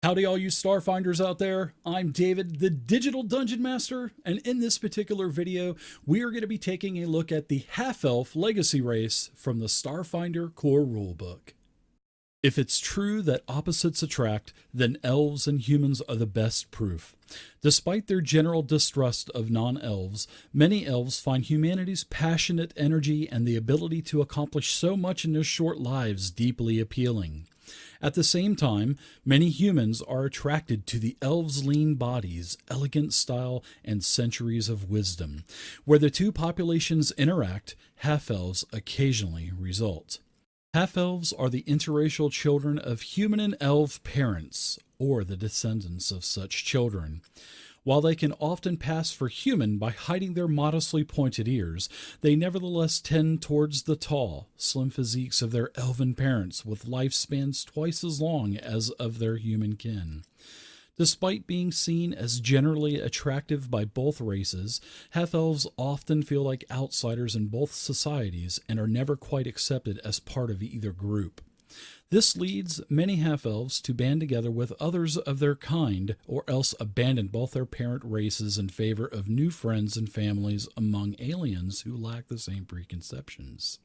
Howdy all you Starfinders out there, I'm David, the Digital Dungeon Master, and in this particular video, we are going to be taking a look at the Half-Elf Legacy race from the Starfinder core rulebook. If it's true that opposites attract, then elves and humans are the best proof. Despite their general distrust of non-elves, many elves find humanity's passionate energy and the ability to accomplish so much in their short lives deeply appealing. At the same time, many humans are attracted to the elves' lean bodies, elegant style, and centuries of wisdom. Where the two populations interact, half-elves occasionally result. Half-elves are the interracial children of human and elf parents, or the descendants of such children. While they can often pass for human by hiding their modestly pointed ears, they nevertheless tend towards the tall, slim physiques of their elven parents with lifespans twice as long as of their human kin. Despite being seen as generally attractive by both races, half-elves often feel like outsiders in both societies and are never quite accepted as part of either group. This leads many half-elves to band together with others of their kind, or else abandon both their parent races in favor of new friends and families among aliens who lack the same preconceptions.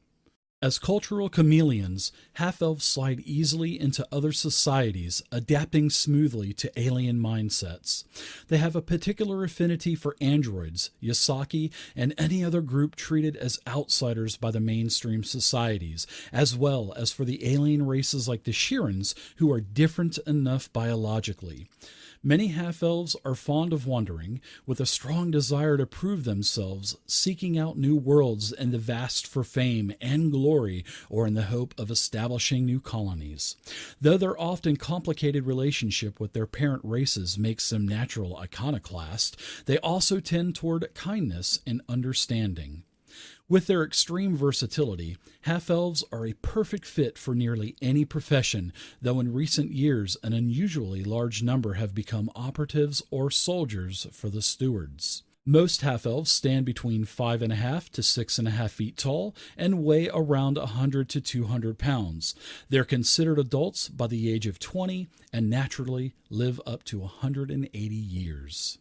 As cultural chameleons, half-elves slide easily into other societies, adapting smoothly to alien mindsets. They have a particular affinity for androids, Yasaki, and any other group treated as outsiders by the mainstream societies, as well as for the alien races like the Shirans, who are different enough biologically. Many half-elves are fond of wandering, with a strong desire to prove themselves, seeking out new worlds in the vast for fame and glory, or in the hope of establishing new colonies. Though their often complicated relationship with their parent races makes them natural iconoclasts, they also tend toward kindness and understanding. With their extreme versatility, half-elves are a perfect fit for nearly any profession, though in recent years an unusually large number have become operatives or soldiers for the stewards. Most half-elves stand between 5.5 to 6.5 feet tall and weigh around 100 to 200 pounds. They're considered adults by the age of 20 and naturally live up to 180 years.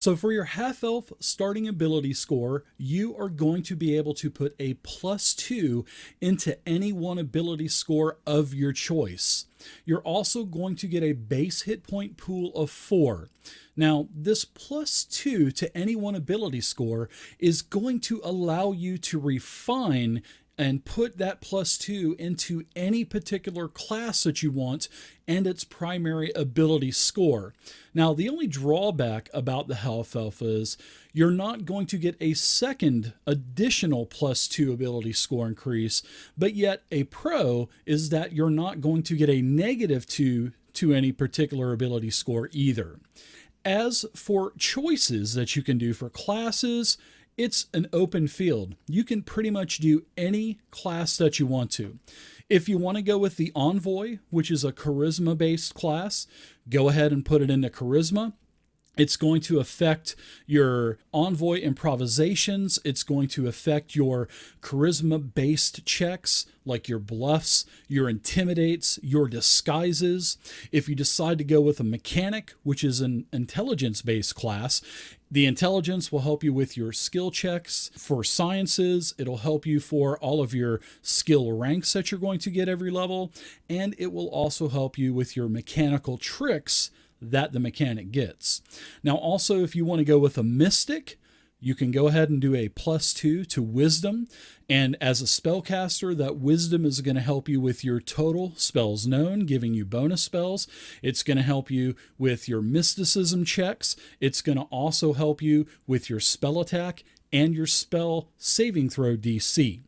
So for your half-elf starting ability score, you are going to be able to put a +2 into any one ability score of your choice. You're also going to get a base hit point pool of 4. Now, this +2 to any one ability score is going to allow you to refine and put that +2 into any particular class that you want and its primary ability score. Now, the only drawback about the half-elf is you're not going to get a second additional +2 ability score increase, but yet a pro is that you're not going to get a -2 to any particular ability score either. As for choices that you can do for classes, it's an open field. You can pretty much do any class that you want to. If you want to go with the Envoy, which is a charisma-based class, go ahead and put it into charisma. It's going to affect your Envoy improvisations. It's going to affect your charisma-based checks, like your bluffs, your intimidates, your disguises. If you decide to go with a mechanic, which is an intelligence-based class, the intelligence will help you with your skill checks. For sciences, it'll help you for all of your skill ranks that you're going to get every level, and it will also help you with your mechanical tricks that the mechanic gets. Now also, if you want to go with a mystic, you can go ahead and do a +2 to wisdom, and as a spellcaster, that wisdom is going to help you with your total spells known, giving you bonus spells. It's going to help you with your mysticism checks. It's going to also help you with your spell attack and your spell saving throw DC.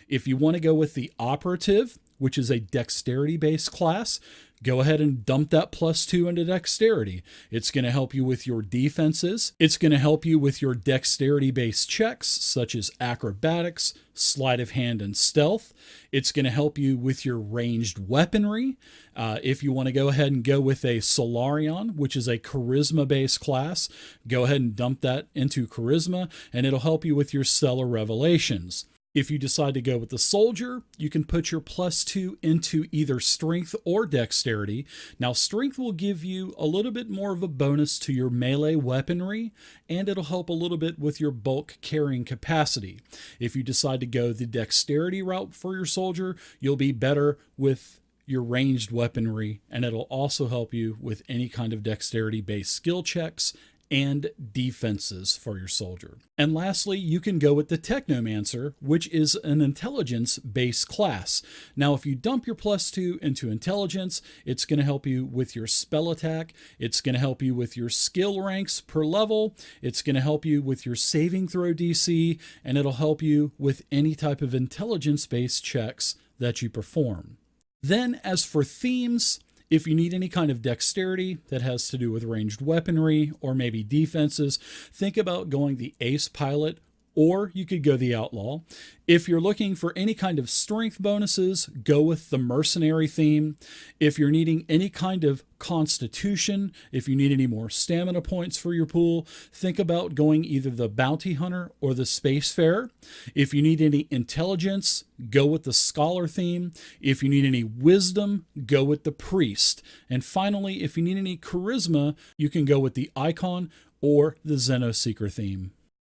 If you want to go with the operative, which is a dexterity-based class, go ahead and dump that +2 into dexterity. It's going to help you with your defenses. It's going to help you with your dexterity-based checks, such as acrobatics, sleight of hand, and stealth. It's going to help you with your ranged weaponry. If you want to go ahead and go with a Solarion, which is a charisma-based class, go ahead and dump that into charisma, and it'll help you with your stellar revelations. If you decide to go with the soldier, you can put your +2 into either strength or dexterity. Now, strength will give you a little bit more of a bonus to your melee weaponry, and it'll help a little bit with your bulk carrying capacity. If you decide to go the dexterity route for your soldier, you'll be better with your ranged weaponry, and it'll also help you with any kind of dexterity-based skill checks and defenses for your soldier. And lastly, you can go with the Technomancer, which is an intelligence-based class. Now, if you dump your +2 into intelligence, it's going to help you with your spell attack, it's going to help you with your skill ranks per level, it's going to help you with your saving throw DC, and it'll help you with any type of intelligence-based checks that you perform. Then, as for themes, if you need any kind of dexterity that has to do with ranged weaponry or maybe defenses, think about going the ace pilot, or you could go the outlaw. If you're looking for any kind of strength bonuses, go with the mercenary theme. If you're needing any kind of constitution, if you need any more stamina points for your pool, think about going either the bounty hunter or the spacefarer. If you need any intelligence, go with the scholar theme. If you need any wisdom, go with the priest. And finally, if you need any charisma, you can go with the icon or the Xenoseeker theme.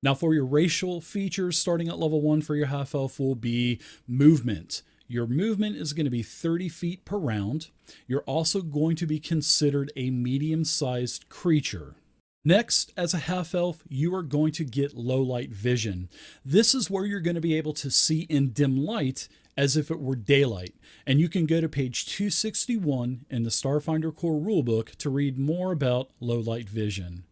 Now, for your racial features, starting at level 1 for your half-elf will be movement. Your movement is going to be 30 feet per round. You're also going to be considered a medium-sized creature. Next, as a half-elf, you are going to get low-light vision. This is where you're going to be able to see in dim light as if it were daylight. And you can go to page 261 in the Starfinder core rulebook to read more about low-light vision.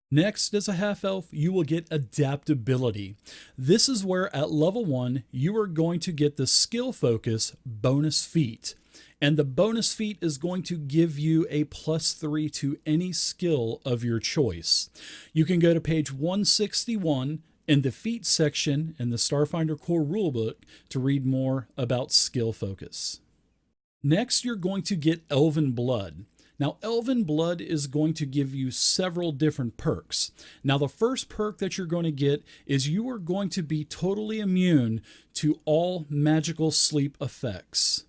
Next, as a half-elf, you will get adaptability. This is where at level 1, you are going to get the skill focus bonus feat. And the bonus feat is going to give you a +3 to any skill of your choice. You can go to page 161 in the feat section in the Starfinder core rulebook to read more about skill focus. Next, you're going to get Elven Blood. Now, Elven Blood is going to give you several different perks. Now, the first perk that you're going to get is you are going to be totally immune to all magical sleep effects.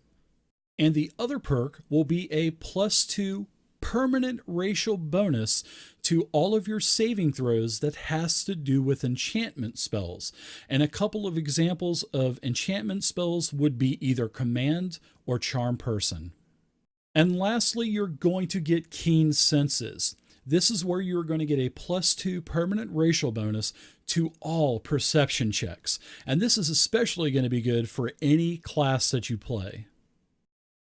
And the other perk will be a +2 permanent racial bonus to all of your saving throws that has to do with enchantment spells. And a couple of examples of enchantment spells would be either Command or Charm Person. And lastly, you're going to get Keen Senses. This is where you're going to get a +2 permanent racial bonus to all perception checks. And this is especially going to be good for any class that you play.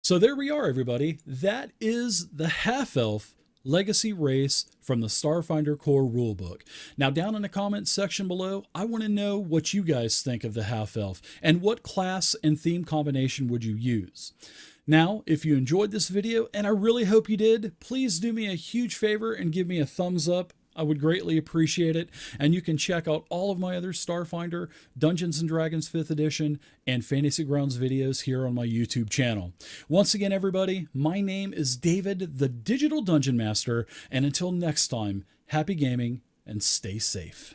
So there we are, everybody. That is the half-elf legacy race from the Starfinder core rulebook. Now, down in the comments section below, I want to know what you guys think of the half-elf and what class and theme combination would you use. Now, if you enjoyed this video, and I really hope you did, please do me a huge favor and give me a thumbs up. I would greatly appreciate it. And you can check out all of my other Starfinder, Dungeons & Dragons 5th edition, and Fantasy Grounds videos here on my YouTube channel. Once again, everybody, my name is David, the Digital Dungeon Master, and until next time, happy gaming and stay safe.